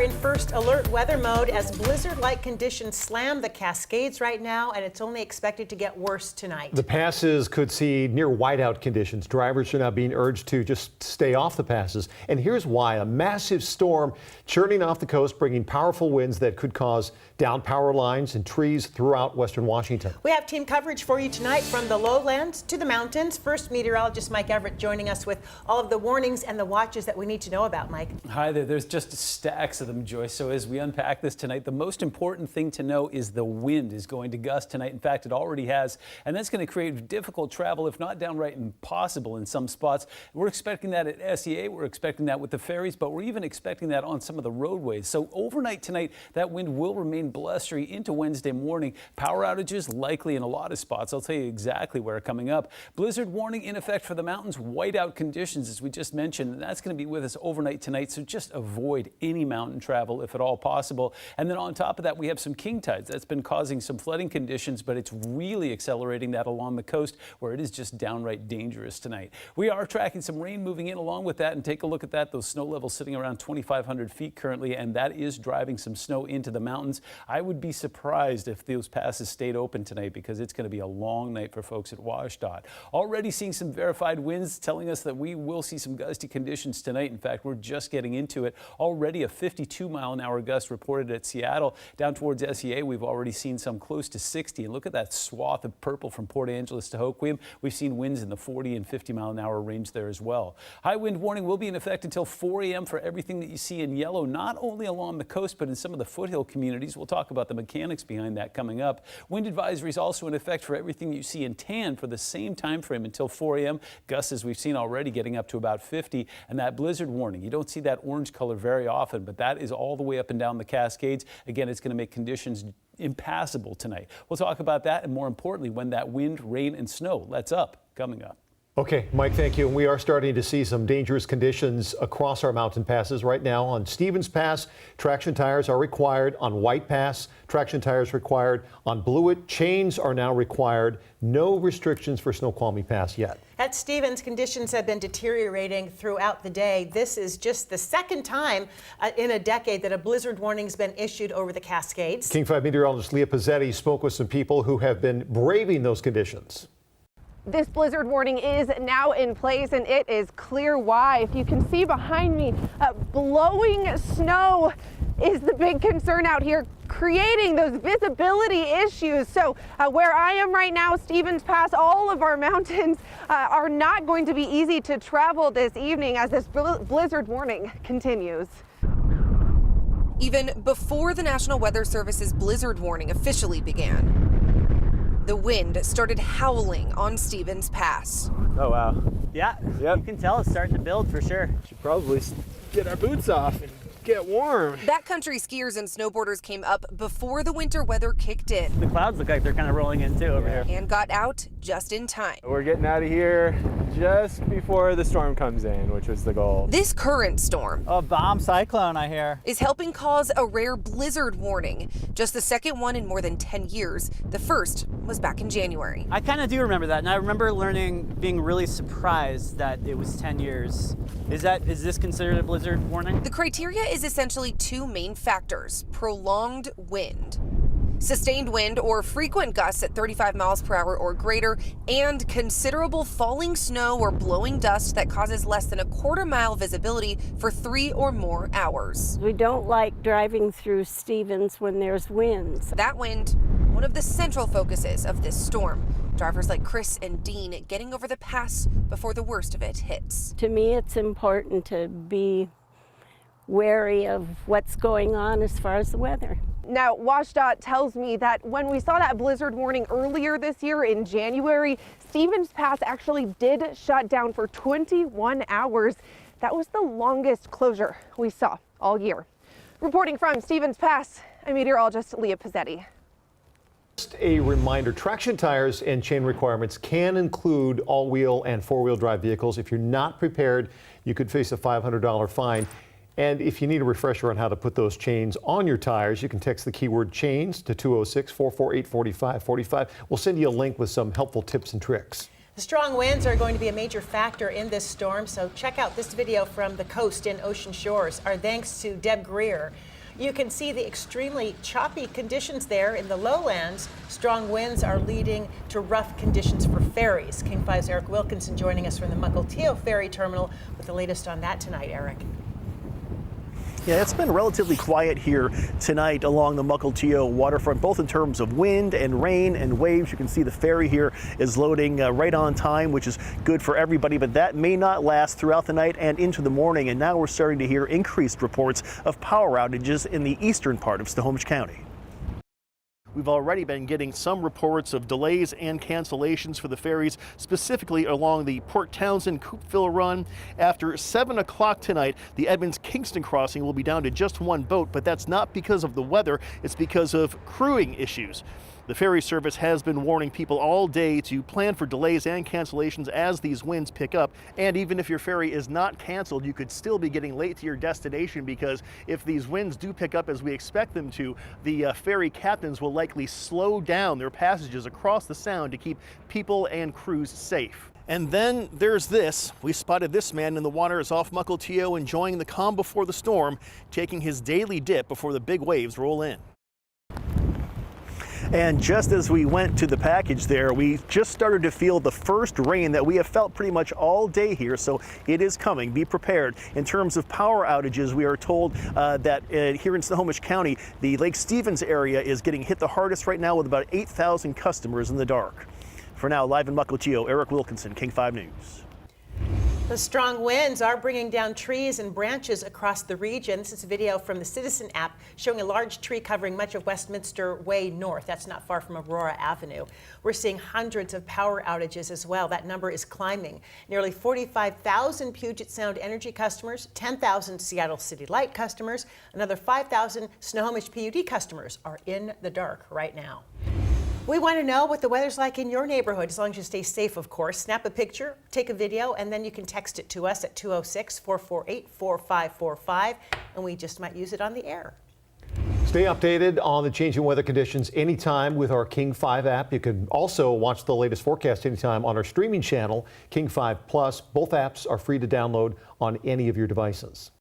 are in first alert weather mode as blizzard-like conditions slam the Cascades right now, and it's only expected to get worse tonight. The passes could see near whiteout conditions. Drivers are now being urged to just stay off the passes. And here's why. A massive storm churning off the coast, bringing powerful winds that could cause down power lines and trees throughout western Washington. We have team coverage for you tonight from the lowlands to the mountains. First, meteorologist Mike Everett joining us with all of the warnings and the watches that we need to know about. Mike. Hi there. There's just stacks of them, Joyce. So as we unpack this tonight, the most important thing to know is the wind is going to gust tonight. In fact, it already has, and that's going to create difficult travel, if not downright impossible in some spots. We're expecting that at SEA. We're expecting that with the ferries, but we're even expecting that on some of the roadways. So overnight tonight, that wind will remain blustery into Wednesday morning. Power outages likely in a lot of spots. I'll tell you exactly where coming up. Blizzard warning in effect for the mountains. Whiteout conditions, as we just mentioned, and that's going to be with us overnight tonight. So just avoid any mountain travel if at all possible. And then on top of that, we have some king tides. That's been causing some flooding conditions, but it's really accelerating that along the coast where it is just downright dangerous tonight. We are tracking some rain moving in along with that, and take a look at that. Those snow levels sitting around 2,500 feet currently, and that is driving some snow into the mountains. I would be surprised if those passes stayed open tonight because it's going to be a long night for folks at WashDOT. Already seeing some verified winds telling us that we will see some gusty conditions tonight. In fact, we're just getting into it. Already a 52-mile-an-hour gust reported at Seattle. Down towards SEA, we've already seen some close to 60. And look at that swath of purple from Port Angeles to Hoquiam. We've seen winds in the 40 and 50-mile-an-hour range there as well. High wind warning will be in effect until 4 a.m. for everything that you see in yellow, not only along the coast, but in some of the foothill communities. We'll talk about the mechanics behind that coming up. Wind advisory is also in effect for everything you see in tan for the same time frame until 4 a.m. Gusts, as we've seen already, getting up to about 50. And that blizzard warning, you don't see that orange color very often, but that is all the way up and down the Cascades. Again, it's going to make conditions impassable tonight. We'll talk about that, and more importantly, when that wind, rain, and snow lets up coming up. Okay, Mike, thank you. And we are starting to see some dangerous conditions across our mountain passes right now. On Stevens Pass, traction tires are required. On White Pass, traction tires required. On Blewett, chains are now required. No restrictions for Snoqualmie Pass yet. At Stevens, conditions have been deteriorating throughout the day. This is just the second time in a decade that a blizzard warning has been issued over the Cascades. King 5 meteorologist Leah Pizzetti spoke with some people who have been braving those conditions. This blizzard warning is now in place, and it is clear why. If you can see behind me, blowing snow is the big concern out here, creating those visibility issues. So where I am right now, Stevens Pass, all of our mountains are not going to be easy to travel this evening as this blizzard warning continues. Even before the National Weather Service's blizzard warning officially began, the wind started howling on Stevens Pass. Oh, wow. Yeah, yep. You can tell it's starting to build for sure. Should probably get our boots off and get warm. Backcountry skiers and snowboarders came up before the winter weather kicked in. The clouds look like they're kind of rolling in too over here. And got out just in time. We're getting out of here just before the storm comes in, which was the goal. This current storm, a bomb cyclone, I hear, is helping cause a rare blizzard warning. Just the second one in more than 10 years. The first was back in January. I kind of do remember that, and I remember being really surprised that it was 10 years. Is this considered a blizzard warning? The criteria is essentially two main factors: prolonged wind, sustained wind or frequent gusts at 35 miles per hour or greater, and considerable falling snow or blowing dust that causes less than a quarter-mile visibility for 3 or more hours. We don't like driving through Stevens when there's winds. That wind, one of the central focuses of this storm. Drivers like Chris and Dean getting over the pass before the worst of it hits. To me, it's important to be wary of what's going on as far as the weather. Now, WashDOT tells me that when we saw that blizzard warning earlier this year in January, Stevens Pass actually did shut down for 21 hours. That was the longest closure we saw all year. Reporting from Stevens Pass, I'm meteorologist Leah Pizzetti. Just a reminder, traction tires and chain requirements can include all-wheel and four-wheel drive vehicles. If you're not prepared, you could face a $500 fine. And if you need a refresher on how to put those chains on your tires, you can text the keyword chains to 206-448-4545. We'll send you a link with some helpful tips and tricks. The strong winds are going to be a major factor in this storm, so check out this video from the coast in Ocean Shores. Our thanks to Deb Greer. You can see the extremely choppy conditions there in the lowlands. Strong winds are leading to rough conditions for ferries. King 5's Eric Wilkinson joining us from the Mukilteo Ferry Terminal with the latest on that tonight. Eric. Yeah, it's been relatively quiet here tonight along the Mukilteo waterfront, both in terms of wind and rain and waves. You can see the ferry here is loading right on time, which is good for everybody, but that may not last throughout the night and into the morning. And now we're starting to hear increased reports of power outages in the eastern part of Snohomish County. We've already been getting some reports of delays and cancellations for the ferries, specifically along the Port Townsend-Coupeville run. After 7 o'clock tonight, the Edmonds-Kingston crossing will be down to just one boat, but that's not because of the weather, it's because of crewing issues. The ferry service has been warning people all day to plan for delays and cancellations as these winds pick up. And even if your ferry is not canceled, you could still be getting late to your destination, because if these winds do pick up as we expect them to, the ferry captains will likely slow down their passages across the sound to keep people and crews safe. And then there's this. We spotted this man in the waters off Mukilteo enjoying the calm before the storm, taking his daily dip before the big waves roll in. And just as we went to the package there, we just started to feel the first rain that we have felt pretty much all day here, so it is coming. Be prepared. In terms of power outages, we are told that here in Snohomish County, the Lake Stevens area is getting hit the hardest right now with about 8,000 customers in the dark. For now, live in Mukilteo, Eric Wilkinson, King 5 News. The strong winds are bringing down trees and branches across the region. This is a video from the Citizen app showing a large tree covering much of Westminster Way North. That's not far from Aurora Avenue. We're seeing hundreds of power outages as well. That number is climbing. Nearly 45,000 Puget Sound Energy customers, 10,000 Seattle City Light customers, another 5,000 Snohomish PUD customers are in the dark right now. We want to know what the weather's like in your neighborhood, as long as you stay safe, of course. Snap a picture, take a video, and then you can text it to us at 206-448-4545, and we just might use it on the air. Stay updated on the changing weather conditions anytime with our King 5 app. You can also watch the latest forecast anytime on our streaming channel, King 5 Plus. Both apps are free to download on any of your devices.